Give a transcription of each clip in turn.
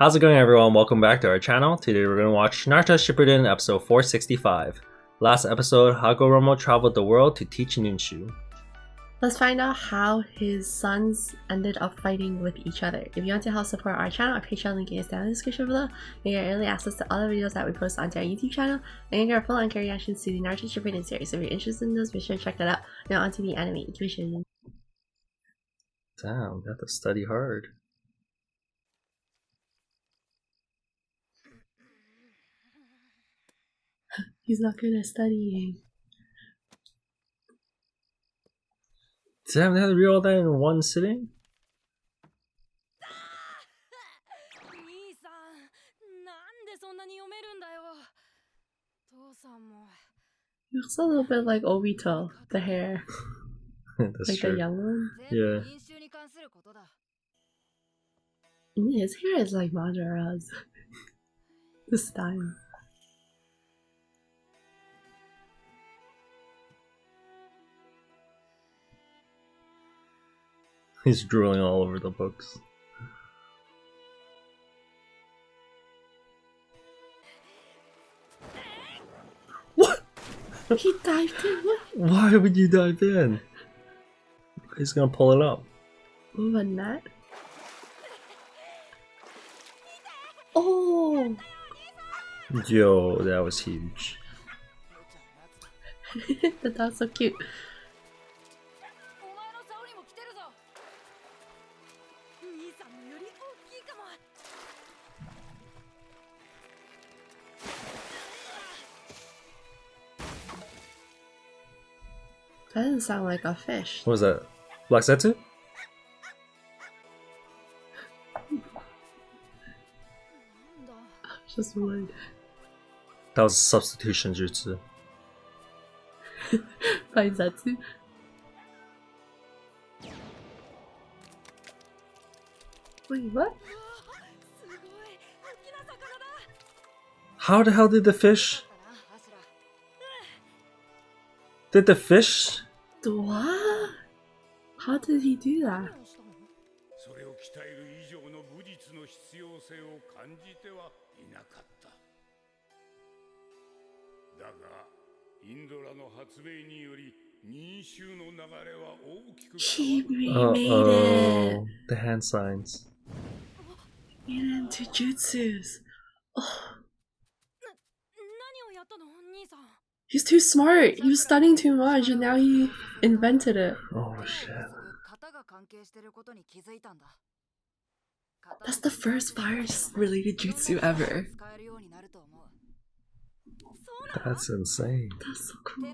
How's it going, everyone? Welcome back to our channel. Today we're going to watch Naruto Shippuden episode 465. Last episode, Hagoromo traveled the world to teach Ninshu. Let's find out how his sons ended up fighting with each other. If you want to help support our channel, our Patreon link is down in the description below. You get early access to all the videos that we post onto our YouTube channel, and you get full anchor reactions to the Naruto Shippuden series. So if you're interested in those, be sure to check that out. Now onto the anime tuition. Damn, you have to study hard. He's not good at studying. Damn, they had to read all that in one sitting? He looks a little bit like Obito, the hair. That's like true. the young one. Yeah. His hair is like Madara's. The style. He's drooling all over the books. What? He dived in. What? Why would you dive in? He's gonna pull it up. Ooh, a net? Oh! Yo, that was huge. That's so cute. That doesn't sound like a fish. What was that? Black Setsu? Just wood. That was substitution jutsu. By Zetsu. Wait, what? How the hell did the fish? Did the fish? What? How did he do that? He made it. The hand signs. He made it into jutsus. Oh. He's too smart. He was studying too much and now he invented it. Oh shit. That's the first virus-related jutsu ever. That's insane. That's so cool.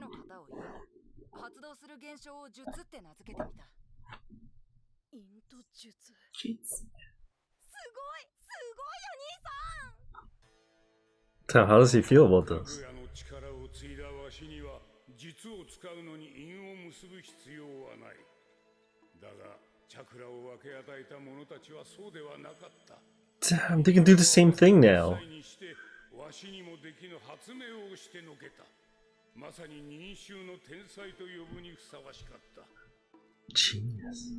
Jutsu. How does he feel about this? Damn, they can do the same thing now. Genius.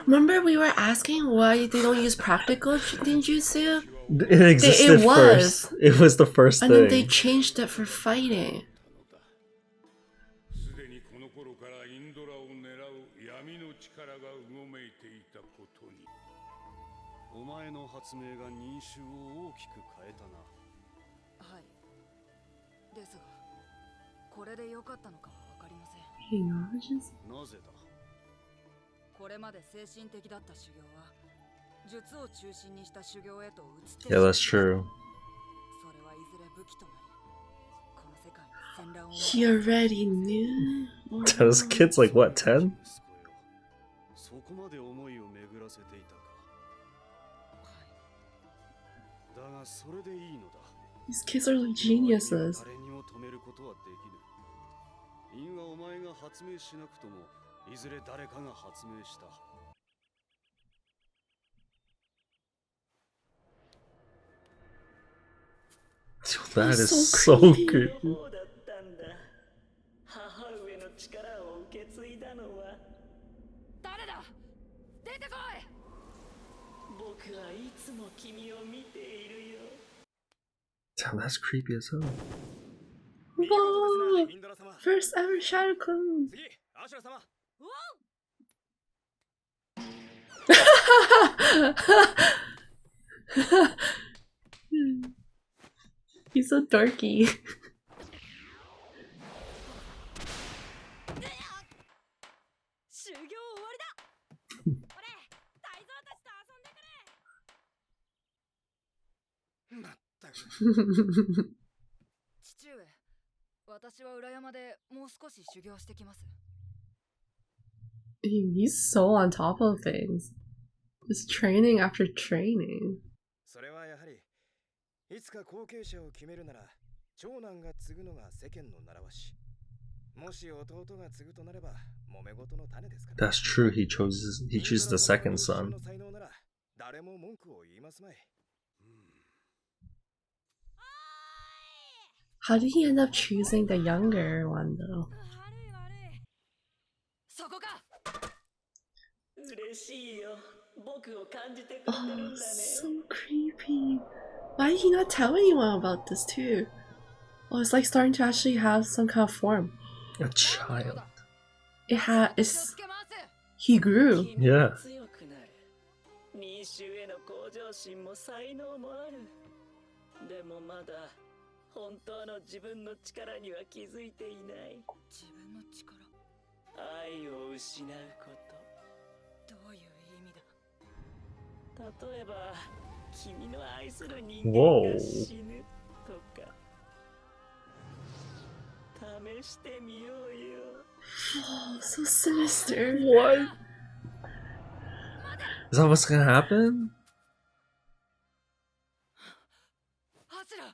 Remember we were asking why they don't use practical ninjutsu? It existed It was. first. It was the first thing. And then they changed it for fighting. He acknowledges. Yeah, that's true. He already knew. This kid's like what, 10? These kids are like geniuses. That That's is so so creepy. creepy. 母上の力を受け継いだのは誰だ出てこい僕はいつも君を見ているよ Damn, that's creepy as hell. Whoa! First ever shadow clone. He's so dorky. 修行終わりだ俺泰造たちと遊んでくれ父上私は裏山でもう少し修行してきます He's so on top of things. Just training after training. それはやはりいつか後継者を決めるなら長男が継ぐのが世間の習わしもし弟が継ぐとなれば揉め事の種ですから That's true. He chooses the second son. 誰も文句を言いますまい How did he end up choosing the younger one though? 悪い悪いそこか嬉しいよ僕を感じてくれてる Oh, んだね so creepy. Why did he not tell anyone about this too? Oh, it's like starting to actually have some kind of form. A child. It's he grew. 君は強くなる民衆への向上心も才能もあるでもまだ本当の自分の力には気づいていない自分の力愛を失うことどういう意味だ例えば君の愛する人 Whoa. 間が死ぬとか試してみようよ Oh, so sinister. What? Is that what's gonna happen? ハツラ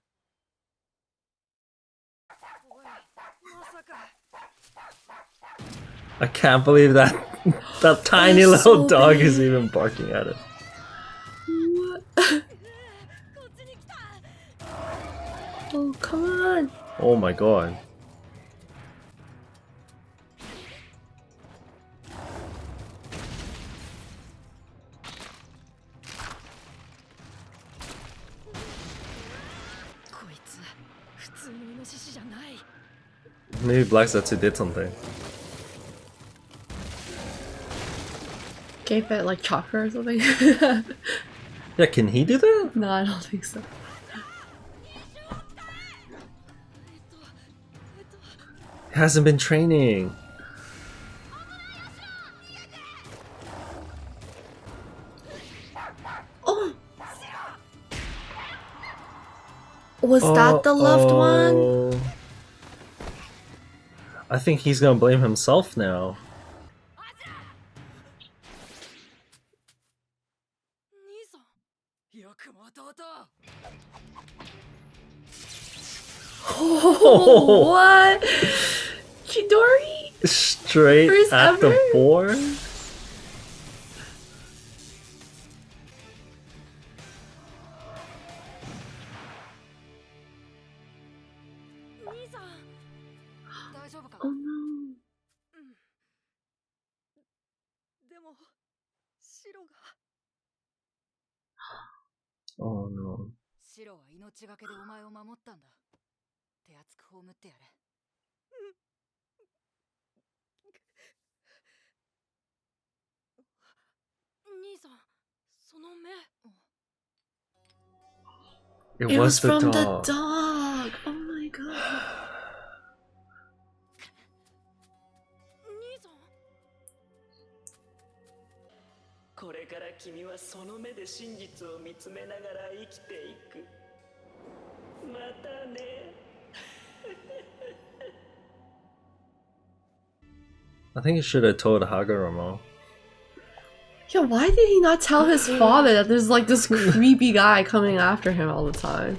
おいまさか I can't believe that that tiny That's little so dog big. is even barking at it. What? こっちに来た Oh, come on. Oh my god. こいつ普通のイノシシじゃない Maybe Black Zetsu did something. Gave it like chakra or something. Yeah, can he do that? No, I don't think so. He hasn't been training. Oh! Was that the loved one? Oh. I think he's gonna blame himself now. 兄さんよくも弟 Oh, what? Chidori? Straight First at the ever? board? 兄さん大丈夫か Oh no. でも白が Oh no. 白は命がけでお前を守ったんだ手厚く葬ってやれ兄さんその目 It, It was the from the dog. dog. Oh my god. 兄さんこれから君はその目で真実を見つめながら生きていくまたね I think he should have told Hagoromo. Yeah, why did he not tell his father that there's like this creepy guy coming after him all the time?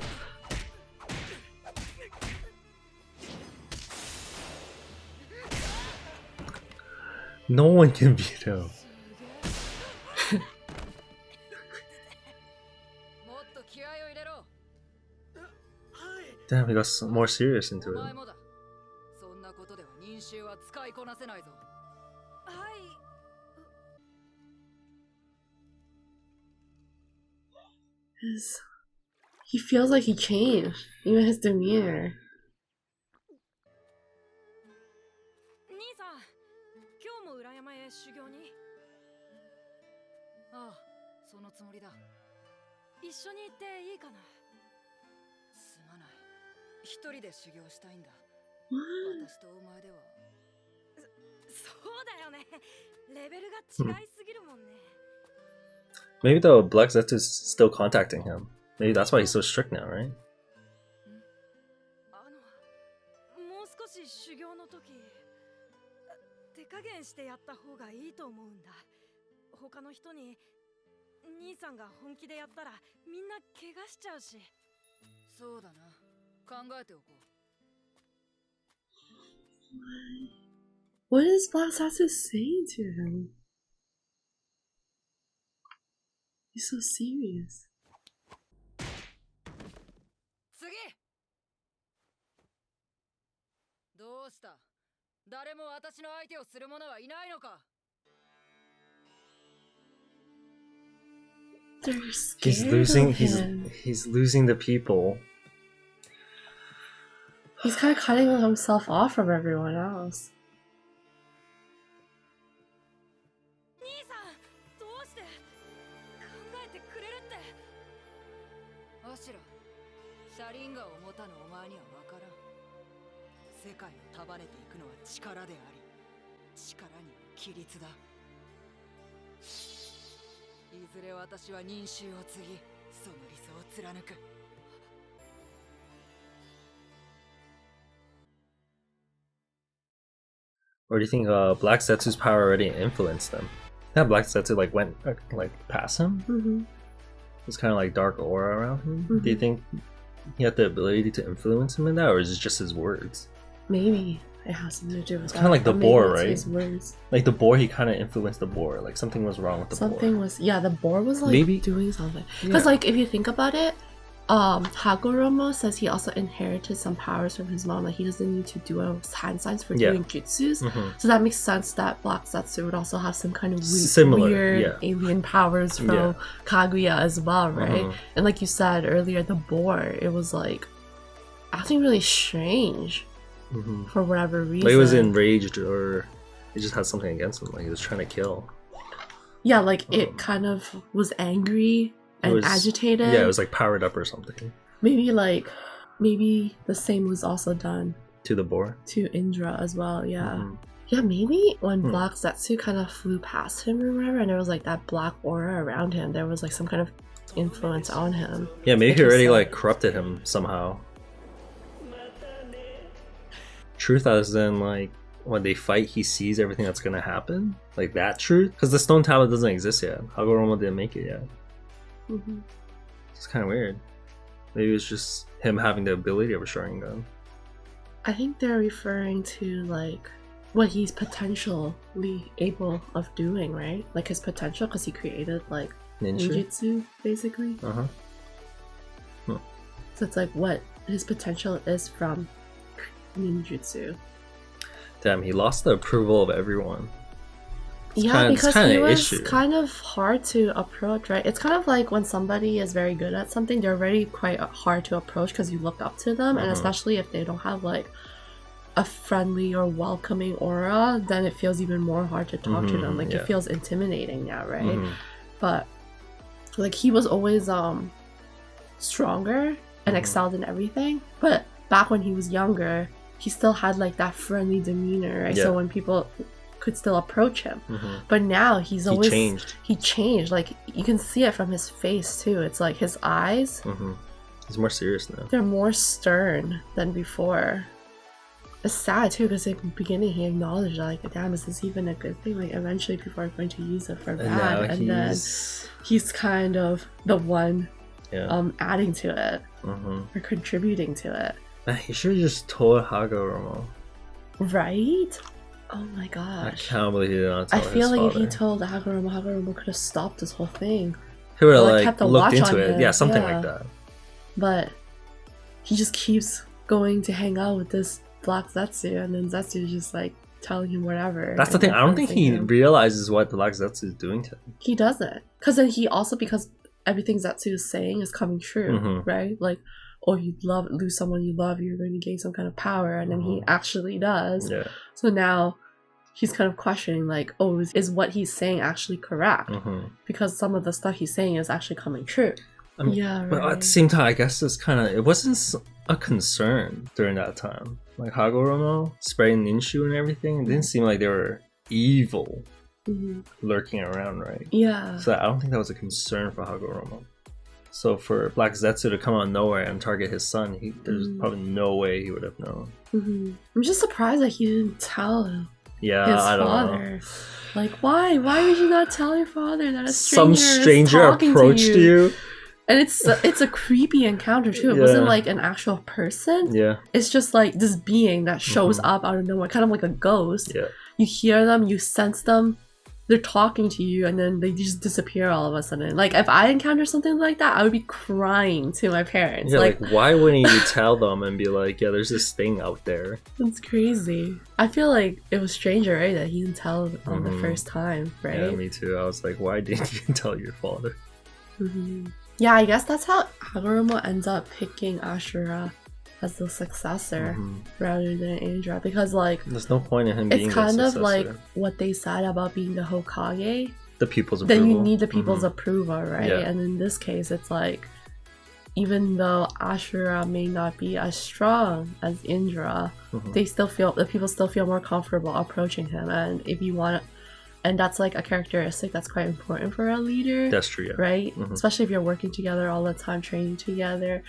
No one can beat him. もっと気合を入れろはい Damn, he got more serious into お前 it. もだ。そんなことでは忍衆は使いこなせないぞ。はい。He feels like he changed, even his demeanor. 兄さん、今日も裏山へ修行に？ああ、そのつもりだ。一緒に行っていいかな？すまない。一人で修行したいんだ。私とお前では。そうだよね。レベルが違いすぎるもんね。Maybe the Black Zetsu's still contacting him. Maybe that's why he's so strict now, right? もう少し修行の時、手加減してやった方がいいと思うんだ。他の人に兄さんが本気でやったらみんな怪我しちゃうし。そうだな。考えておこう。What is Black Zetsu saying to him? He's so serious. 次。どうした？誰も私の相手をする者はいないのか？They're scared of him. He's losing the people. He's kind of cutting himself off from everyone else. 兄さん、どうして？考えてくれるって。アシュラ、シャリンガを持たぬお前にはわからん。世界を束ねていくのは力であり、力による規律だ。いずれ私は忍衆を継ぎ、その理想を貫く。Or do you think Black Zetsu's power already influenced them? That Black Zetsu like went like past him. Mm-hmm. It's kind of like dark aura around him. Mm-hmm. Do you think he had the ability to influence him in that, or is it just his words? Maybe it has something to do with It's that. kind of like the Maybe boar, it's right? his words. Like the boar, he kind of influenced the boar. Like something was wrong with the boar. Something was, yeah, the boar was like Maybe- doing something. Because like if you think about it, Hagoromo says he also inherited some powers from his mom. Like he doesn't need to do hand signs for Yeah. doing jutsus. Mhm. So that makes sense that Black Zetsu would also have some kind of Similar, weird yeah. alien powers from Yeah. Kaguya as well, right? Mhm. And like you said earlier, the boar, it was like acting really strange Mhm. for whatever reason. Like he was enraged, or he just had something against him. Like he was trying to kill. Yeah, like it kind of was angry It and was- agitated. Yeah, it was like powered up or something. Maybe the same was also done To the boar. to Indra as well. Yeah. Mhm. Yeah, maybe when Hmm. Black Zetsu kind of flew past him or whatever, and there was like that black aura around him, there was like some kind of influence on him. Yeah, maybe he Like you already said. like corrupted him somehow. Truth as in like when they fight, he sees everything that's gonna happen. Like that truth, because the stone tablet doesn't exist yet. Hagoromo didn't make it yet. Mhm. It's kind of weird. Maybe it's just him having the ability of a Sharingan. I think they're referring to like what he's potentially able of doing, right? Like his potential, because he created like Ninja. ninjutsu, basically. Uh huh. So it's like what his potential is from ninjutsu. Damn, he lost the approval of everyone. It's Yeah, kinda- it's because kinda he an was issue. kind of hard to approach, right? It's kind of like when somebody is very good at something, they're already quite hard to approach because you look up to them, and Mhm. especially if they don't have like a friendly or welcoming aura, then it feels even more hard to talk to them. Like yeah. it feels intimidating now, right? Mhm. But like he was always stronger and Mhm. excelled in everything. But back when he was younger, he still had like that friendly demeanor, right? Yeah. So when people could still approach him. Mhm. But now he's He always changed. He changed. Like you can see it from his face too. It's like his eyes, Mhm. He's more serious now. they're more stern than before. It's sad too because in the beginning he acknowledged like, damn, is this even a good thing? Like eventually people are going to use it for And bad, now and then he's kind of the one yeah. adding to it Mhm. or contributing to it. Man, he should have just told Hagoromo. Right? Oh my I gosh. can't believe he did not tell I feel his like father. if he told Hagoromo could have stopped this whole thing. He would have Or, like, like kept a looked watch into on it. him, Yeah, something yeah. like that. But he just keeps going to hang out with this Black Zetsu, and then Zetsu's just like telling him whatever. That's the thing. I don't think he realizes what the Black Zetsu is doing to him. He doesn't, because then he also, because everything Zetsu is saying is coming true, right? Like, oh, you lose someone you love, you're going to gain some kind of power, and then he actually does. Yeah. So now he's kind of questioning, like, oh, is what he's saying actually correct? Because some of the stuff he's saying is actually coming true. I mean, yeah, right. But at the same time, I guess it wasn't a concern during that time. Like Hagoromo spreading Ninshu and everything, it didn't seem like they were evil lurking around, right? Yeah. So I don't think that was a concern for Hagoromo. So for Black Zetsu to come out of nowhere and target his son, there's probably no way he would have known. I'm just surprised that he didn't tell him. Yeah, his I don't father. know. Like, why? Why would you not tell your father that Some stranger approached you? And it's a creepy encounter too. It wasn't like an actual person. Yeah. It's just like this being that shows up out of nowhere, kind of like a ghost. Yeah. You hear them, you sense them, they're talking to you, and then they just disappear all of a sudden. Like, if I encounter something like that, I would be crying to my parents. Yeah, like why wouldn't you tell them and be like, yeah, there's this thing out there? That's crazy. I feel like it was stranger, right, that he didn't tell on the first time, right? Yeah, me too. I was like, why didn't you tell your father? Yeah, I guess that's how Hagoromo ends up picking Ashura as the successor rather than Indra, because like there's no point in him being it's kind the of successor. like what they said about being the Hokage. The people's approval. Then you need the people's approval, right? Yeah. And in this case, it's like even though Ashura may not be as strong as Indra, the people still feel more comfortable approaching him. And if you want to, and that's like a characteristic that's quite important for a leader. That's true, yeah. Right? Especially if you're working together all the time, training together.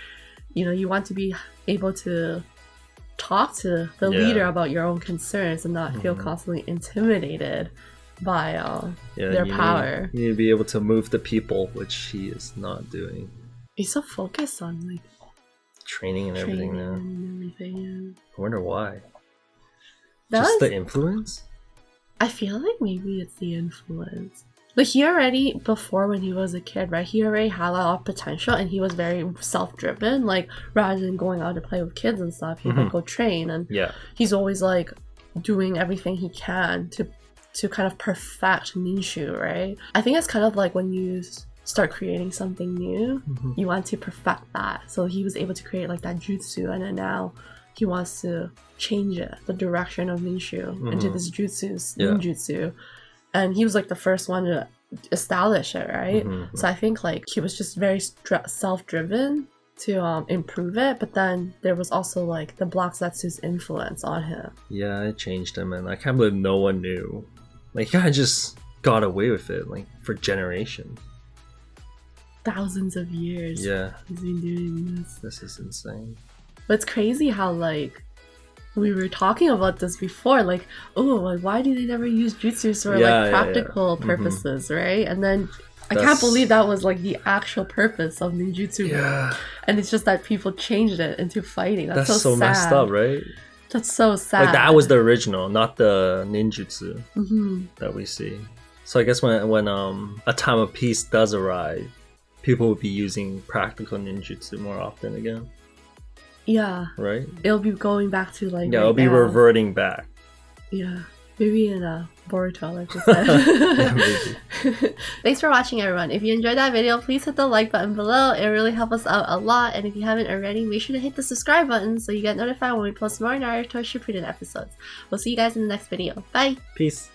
You know, you want to be able to talk to the leader about your own concerns and not feel constantly intimidated by their power. You need to be able to move the people, which he is not doing. He's so focused on like training and everything now. I wonder why. The influence? I feel like maybe it's the influence. But he already, before when he was a kid, right, he already had a lot of potential and he was very self-driven. Like, rather than going out to play with kids and stuff, he would go train. And he's always like doing everything he can to kind of perfect Ninshu, right? I think it's kind of like when you start creating something new, you want to perfect that. So he was able to create like that jutsu, and then now he wants to change it, the direction of Ninshu into this ninjutsu. And he was like the first one to establish it, right? So I think like he was just very self-driven to improve it, but then there was also like the Black Zetsu's influence on him. Yeah, it changed him, and I can't believe no one knew. Like, he kind of just got away with it, like, for generations. Thousands of years. Yeah. He's been doing this. This is insane. But it's crazy how like we were talking about this before, like, oh, like, why do they never use jutsus for like practical purposes, right? And then I can't believe that was like the actual purpose of ninjutsu. Yeah. And it's just that people changed it into fighting. That's so sad. Messed up, right? That's so sad. Like, that was the original, not the ninjutsu that we see. So I guess when a time of peace does arrive, people will be using practical ninjutsu more often again. Yeah. Right? It'll be going back to like... Yeah, it'll be reverting back. Yeah. Maybe in Boruto, like you said. Yeah, maybe. Thanks for watching, everyone. If you enjoyed that video, please hit the like button below. It really helps us out a lot. And if you haven't already, make sure to hit the subscribe button so you get notified when we post more Naruto Shippuden episodes. We'll see you guys in the next video. Bye! Peace!